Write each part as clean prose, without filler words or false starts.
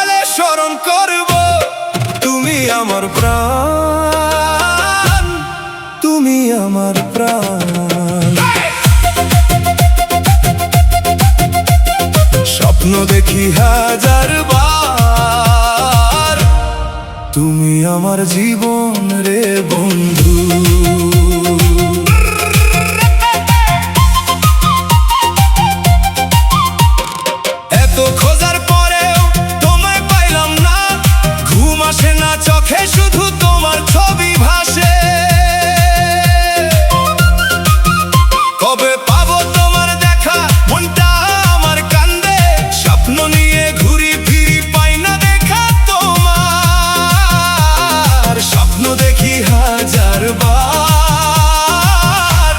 কালে স্মরণ করব তুমি আমার প্রাণ, তুমি আমার প্রাণ। স্বপ্ন দেখি হাজার বার, তুমি আমার জীবন রে বন্ধু। এত খোঁজার পরেও তোমায় পাইলাম না, ঘুম আসে না চোখে, শুধু তোমার ছবি ভাসে। কবে পাবো তোমার দেখা, মনটা আমার কান্দে, স্বপ্ন নিয়ে ঘুরি ফিরি পাই না দেখা তোমার। স্বপ্ন দেখি হাজার বার,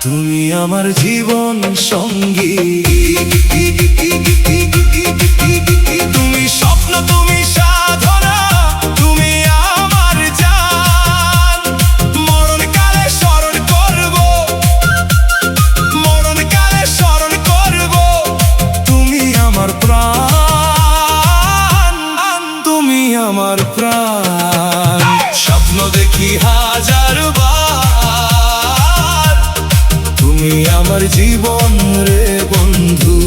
তুমি আমার জীবন সঙ্গী। তুমি স্বপ্ন, তুমি সাধনা, তুমি আমার জান। মরণকালে স্মরণ করব, মরণকালে স্মরণ করব তুমি আমার প্রাণ, তুমি আমার প্রাণ। স্বপ্ন দেখি হাজার বার, তুমি আমার জীবন রে বন্ধু।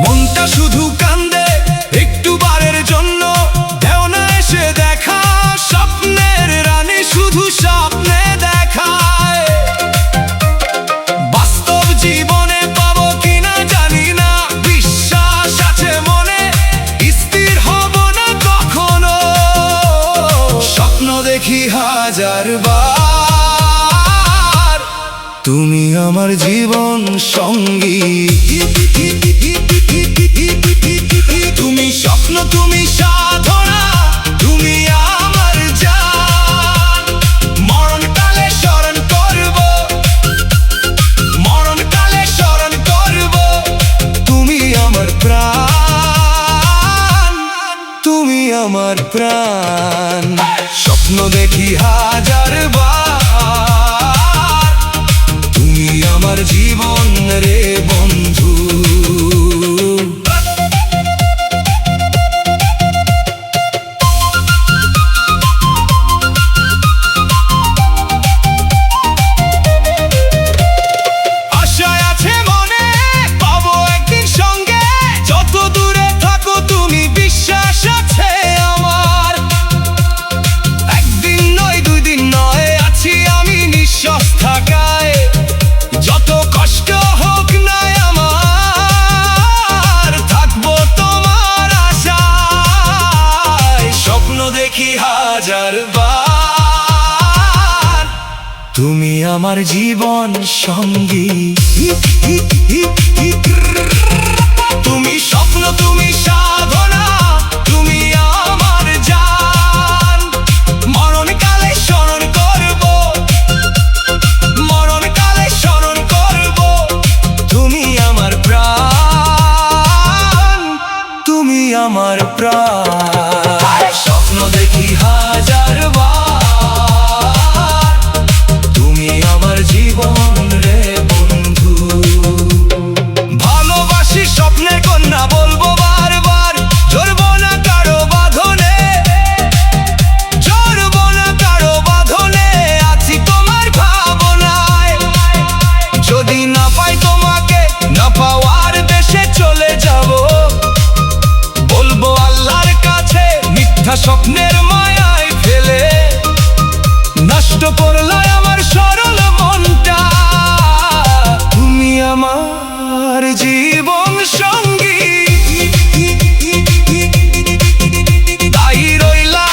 মনটা শুধু কান্দে একটু বারের জন্য, দেও না এসে দেখা, স্বপ্নের রানী শুধু স্বপ্নে দেখায়। বাস্তব জীবনে পাবো কিনা জানি না, বিশ্বাস আছে মনে, স্থির হব না কখনো। স্বপ্ন দেখি হাজার বার, তুমি আমার জীবন সঙ্গী। তুমি স্বপ্ন, তুমি সাধনা, তুমি আমার জান। মরণকালে স্মরণ করব, মরণকালে স্মরণ করব তুমি আমার প্রাণ, তুমি আমার প্রাণ। স্বপ্ন দেখি হাজার বার, তুমি আমার জীবন রে বন্ধু। আশায় আছে মনে, পাবো একদিন সঙ্গে, যত দূরে থাকো তুমি বিশ্বাস আছে আমার। একদিন নয়, দুই দিন নয়, আছি আমি নিঃশ্বাস থাকায়, যত কষ্ট হোক না আমার, থাকবো তোমার আশায়। স্বপ্ন দেখি হাজার বার, তুমি আমার জীবন সঙ্গী। তুমি স্বপ্ন, তুমি সাধনা, তুমি আমার জান। মরণকালে স্মরণ করব, মরণকালে স্মরণ করব তুমি আমার প্রাণ, তুমি আমার প্রাণ। স্বপ্ন দেখি হাজার বার, তুমি আমার জীবন রে বন্ধু। ভালোবাসি স্বপ্নের কন্যা, বলবো বারবার, জড়বো না কারো বাঁধনে, জড়বো না কারো বাঁধনে, আছি তোমার ভাবনায়। যদি না পাই তোমাকে, না পাওয়ার দেশে চলে যাব, বলবো আল্লাহর কাছে মিথ্যা স্বপ্নের মায়ায় ফেলে, নষ্ট করলে আমার সরল মনটা। তুমি আমার জীবন সঙ্গী, তাই রইলা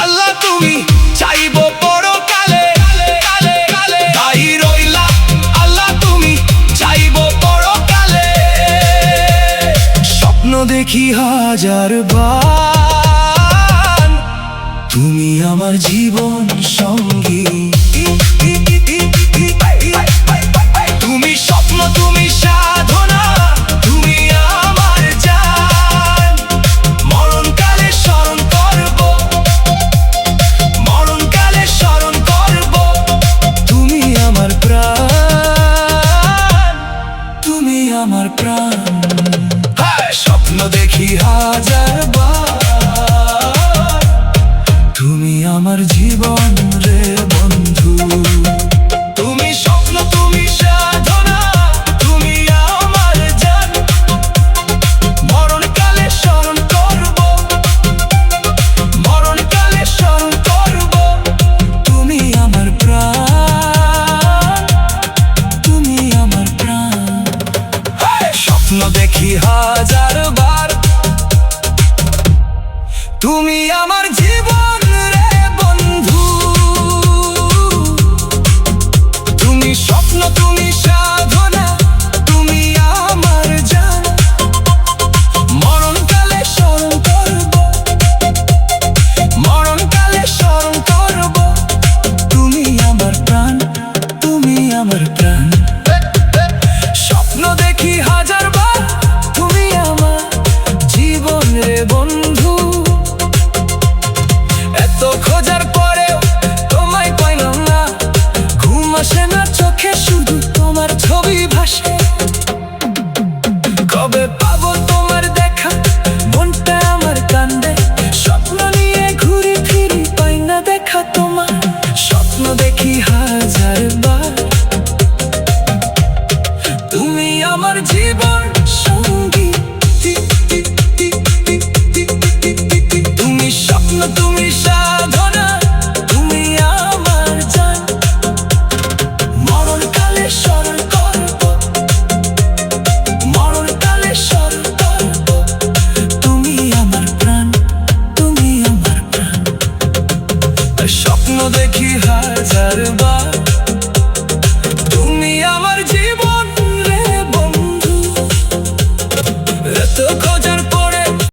আল্লাহ তুমি চাইবো পরকালে, তাই রইলা আল্লাহ তুমি চাইবো পরকালে। স্বপ্ন দেখি হাজার বার, তুমি আমার জীবন সঙ্গী। তুমি স্বপ্ন, তুমি সাধনা, তুমি আমার জান। বারবার, তুমি আমার জীবন রে বন্ধু।